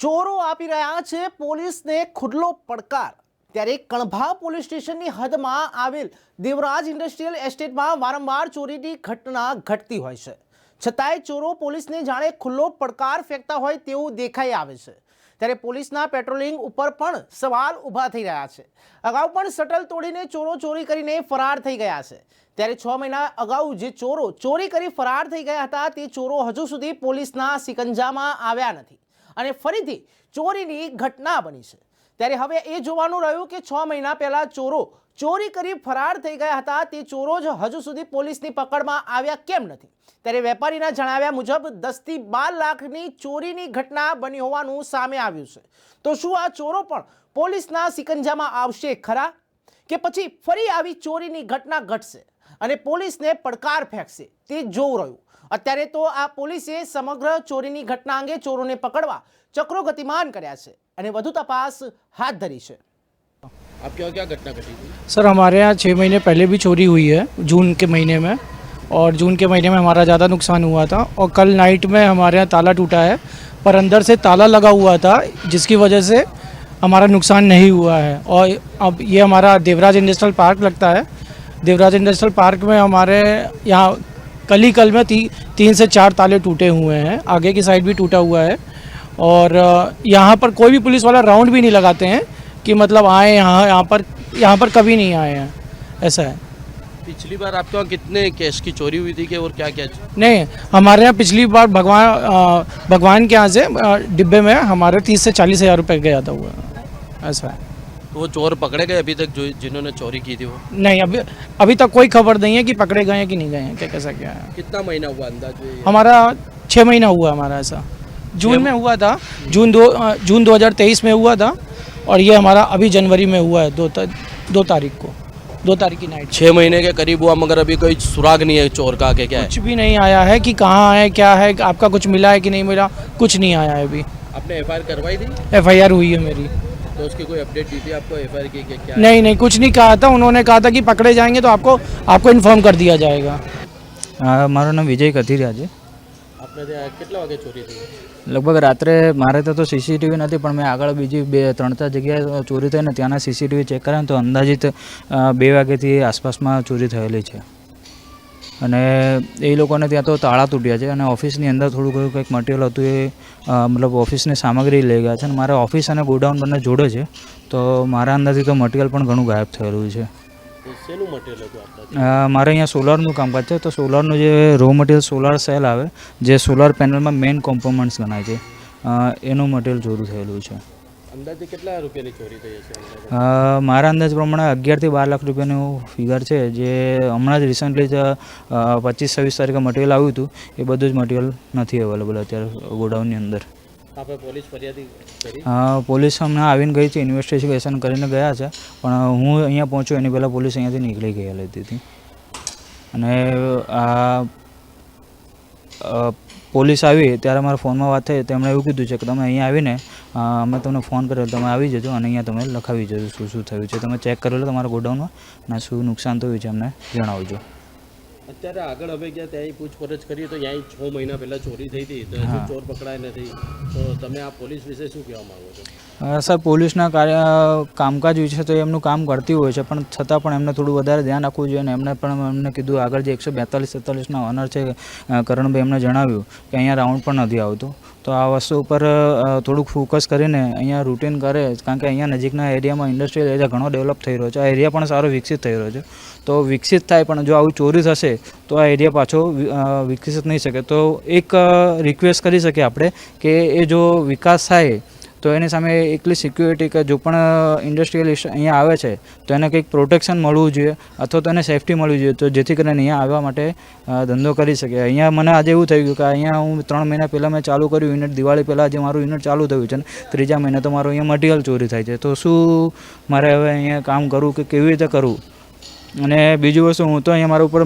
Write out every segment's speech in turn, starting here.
ચોરો આપી રહ્યા છે પોલીસને ખુલ્લો પડકાર। ત્યારે કણભા પોલીસ સ્ટેશનની હદમાં આવેલ દેવરાજ ઇન્ડસ્ટ્રીયલ એસ્ટેટમાં વારંવાર ચોરીની ઘટના ઘટતી હોય છે, છતાંય ચોરો પોલીસને જાણે ખુલ્લો પડકાર ફેંકતા હોય તેવું દેખાઈ આવે છે। ત્યારે પોલીસના પેટ્રોલિંગ ઉપર પણ સવાલ ઊભા થઈ રહ્યા છે। અગાઉ પણ શટલ તોડીને ચોરો ચોરી કરીને ફરાર થઈ ગયા છે। ત્યારે 6 મહિના અગાઉ જે ચોરો ચોરી કરી ફરાર થઈ ગયા હતા તે ચોરો હજુ સુધી પોલીસના સિકંજામાં આવ્યા નથી અને ફરીથી ચોરીની ઘટના બની છે। ત્યારે હવે એ જોવાનું રહ્યું કે 6 મહિના પહેલા ચોરો ચોરી કરી ફરાર થઈ ગયા હતા તે ચોરો જ હજુ સુધી પોલીસની પકડમાં આવ્યા કેમ નથી। ત્યારે વેપારીના જણાવ્યા મુજબ 10 થી 12 લાખની ચોરીની ઘટના બની હોવાનું સામે આવ્યું છે। તો શું આ ચોરો પણ પોલીસના સિકંજામાં આવશે ખરા કે પછી ફરી આવી ચોરીની ઘટના ઘટશે અને પોલીસને પડકાર ફેંકશે તે જોવું રહ્યું। અત્યારે તો આ પોલીસે સમગ્ર ચોરીની ઘટના અંગે ચોરોને પકડવા ચક્રો गतिमान કર્યા છે અને વધુ તપાસ હાથ ધરી છે। आपके यहाँ क्या घटना घटी थी? सर हमारे यहाँ 6 महीने पहले भी चोरी हुई है जून के महीने में, और जून के महीने में हमारा ज़्यादा नुकसान हुआ था। और कल नाइट में हमारे यहाँ ताला टूटा है, पर अंदर से ताला लगा हुआ था जिसकी वजह से हमारा नुकसान नहीं हुआ है। और अब ये हमारा देवराज इंडस्ट्रियल पार्क लगता है। देवराज इंडस्ट्रियल पार्क में हमारे यहाँ कल में 3 से 4 ताले टूटे हुए हैं, आगे की साइड भी टूटा हुआ है। और यहाँ पर कोई भी पुलिस वाला राउंड भी नहीं लगाते हैं कि मतलब आए यहाँ पर कभी नहीं आए हैं, ऐसा है। पिछली बार आपके वहाँ कितने कैश की चोरी हुई थी कि और क्या क्या? नहीं, हमारे यहाँ पिछली बार भगवान के यहाँ से डिब्बे में हमारे 30 से 40 हज़ार रुपये गया था हुआ, ऐसा है। तो वो चोर पकड़े गए अभी तक जो जिन्होंने चोरी की थी वो? नहीं, अभी तक कोई खबर नहीं है कि पकड़े गए हैं कि नहीं गए हैं, क्या कैसा क्या है। कितना महीना हुआ अंदाज? हमारा 6 महीना हुआ हमारा ऐसा। जून में हुआ था, जून 2023 में हुआ था, और ये हमारा अभी जनवरी में हुआ है 2 तारीख को, 2 तारीख की नाइट। 6 महीने के करीब हुआ मगर अभी कोई सुराग नहीं है चोर का आगे क्या है? कुछ भी नहीं आया है कि कहाँ है क्या है, आपका कुछ मिला है कि नहीं मिला, कुछ नहीं आया है अभी। आपने FIR करवाई थी? FIR हुई है मेरी। तो उसकी कोई अपडेट दी थी आपको FIR की क्या? नहीं, कुछ नहीं कहा था। उन्होंने कहा था कि पकड़े जाएंगे तो आपको इन्फॉर्म कर दिया जाएगा। મારું નામ વિજય કથિરિયા છે। आपने ત્યાં કેટલા વાગે ચોરી થઈ? લગભગ રાત્રે મારે તો CCTV નથી, પણ મેં આગળ બીજી 2-3 જગ્યાએ ચોરી થઈ ને ત્યાંના CCTV ચેક કર્યા તો અંદાજિત 2 વાગ્યાથી આસપાસમાં ચોરી થયેલી છે। અને એ લોકોને ત્યાં તો તાળા તૂટ્યા છે અને ઓફિસની અંદર થોડું કંઈક મટીરિયલ હતું એ મતલબ ઓફિસની સામગ્રી લઈ ગયા છે અને મારે ઓફિસ અને ગોડાઉન બંને જોડે છે, તો મારા અંદાજથી તો મટીરિયલ પણ ઘણું ગાયબ થયેલું છે। શેનું મટીરિયલ હતું આપણા? મારે અહીંયા સોલારનું કામકાજ છે, તો સોલારનું જે રો મટીરિયલ સોલાર સેલ આવે જે સોલાર પેનલમાં મેઇન કોમ્પોનન્ટ્સ ગણાય છે, એનું મટીરિયલ ચોરી થયેલું છે। અંદાજે કેટલા રૂપિયાની ચોરી થઈ હશે? મારા અંદાજ પ્રમાણે 11 થી 12 લાખ રૂપિયાનું ફિગર છે, જે હમણાં જ રિસન્ટલી 25-26 તારીખે મટીરિયલ આવ્યું હતું એ બધું જ મટીરિયલ નથી અવેલેબલ અત્યારે ગોડાઉનની અંદર। આપણે પોલીસ ફરિયાદી કરી? પોલીસ હમણાં આવીને ગઈ છે, ઇન્વેસ્ટિગેશન કરીને ગયા છે, પણ હું અહીંયા પહોંચ્યો એની પહેલાં પોલીસ અહીંયાથી નીકળી ગયેલી હતી। અને પોલીસ આવી ત્યારે મારા ફોનમાં વાત થઈ, તેમણે એવું કીધું છે કે તમે અહીંયા આવીને અમે તમને ફોન કર્યો, તમે આવી જજો અને અહીંયા તમે લખાવી જજો શું થયું છે, તમે ચેક કરી લો તમારા ગોડાઉનમાં અને શું નુકસાન થયું છે અમને જણાવજો। અત્યારે આગળ હવે ગયા ત્યાં પૂછપરછ કરીએ તો ત્યાં 6 મહિના પહેલાં ચોરી થઈ હતી, તો હજુ ચોર પકડાય નથી, તો તમે આ પોલીસ વિશે શું કહેવા માગો છો? સર, પોલીસના કામકાજ વિશે તો એમનું કામ કરતી હોય છે, પણ છતાં પણ એમને થોડું વધારે ધ્યાન રાખવું જોઈએ અને એમને કીધું આગળ જે 142-47ના ઓનર છે કરણભાઈ, એમને જણાવ્યું કે અહીંયા રાઉન્ડ પણ નથી આવતું, તો આ વસ્તુ ઉપર થોડુંક ફોકસ કરીને અહીંયા રૂટીન કરે, કારણ કે અહીંયા નજીકના એરિયામાં ઇન્ડસ્ટ્રીયલ એરિયા ઘણો ડેવલપ થઈ રહ્યો છે, આ એરિયા પણ સારો વિકસિત થઈ રહ્યો છે, તો વિકસિત થાય પણ જો આવું ચોરી થશે તો આ એરિયા પાછો વિકસિત નહીં શકે। તો એક રિક્વેસ્ટ કરી શકીએ આપણે કે એ જો વિકાસ થાય તો એની સામે એકલી સિક્યુરિટી કે જો પણ ઇન્ડસ્ટ્રીયલિસ્ટ અહીંયા આવે છે તો એને કંઈક પ્રોટેક્શન મળવું જોઈએ અથવા તો એને સેફટી મળવી જોઈએ, તો જેથી કરીને અહીંયા આવવા માટે ધંધો કરી શકે। અહીંયા મને આજે એવું થઈ ગયું કે અહીંયા હું 3 મહિના પહેલાં મેં ચાલુ કર્યું યુનિટ, દિવાળી પહેલાં જે મારું યુનિટ ચાલુ થયું છે ને 3જા મહિને તો મારું અહીંયા મટીરિયલ ચોરી થાય છે, તો શું મારે હવે અહીંયા કામ કરવું કે કેવી રીતે કરવું? અને બીજી વસ્તુ, હું તો અહીંયા મારા ઉપર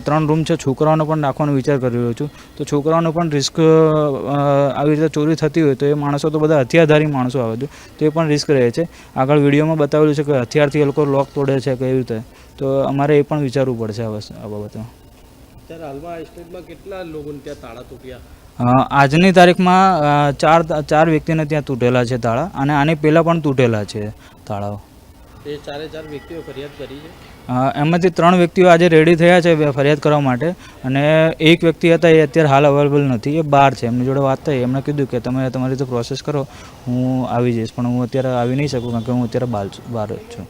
3 રૂમ છે, છોકરાઓનો પણ નાખવાનો વિચાર કરી રહ્યો છું, તો છોકરાઓનો પણ રિસ્ક આવી રીતે ચોરી થતી હોય તો એ માણસો તો બધા હથિયારધારી માણસો આવે છે, તો એ પણ રિસ્ક રહે છે। આગળ વિડીયોમાં બતાવેલું છે કે હથિયારથી એ લોકો લોક તોડે છે કે એવી રીતે, તો અમારે એ પણ વિચારવું પડશે આ બાબતમાં। અત્યારે હાલમાં આ સ્ટેટમાં કેટલા લોકોને ત્યાં તાળા તૂટ્યા? આજની તારીખમાં ચાર વ્યક્તિને ત્યાં તૂટેલા છે તાળા, અને આની પહેલાં પણ તૂટેલા છે તાળાઓ. એ ચારે ચાર વ્યક્તિઓ ફરિયાદ કરી છે. એમાંથી 3 વ્યક્તિઓ આજે રેડી થયા છે ફરિયાદ કરવા માટે, અને એક વ્યક્તિ હતા એ અત્યારે હાલ અવેલેબલ નથી, એ બહાર છે. એમની જોડે વાત થઈ, એમણે કીધું કે તમે તમારી રીતે પ્રોસેસ કરો, હું આવી જઈશ, પણ હું અત્યારે આવી નહીં શકું કારણ કે હું અત્યારે બહાર જ છું.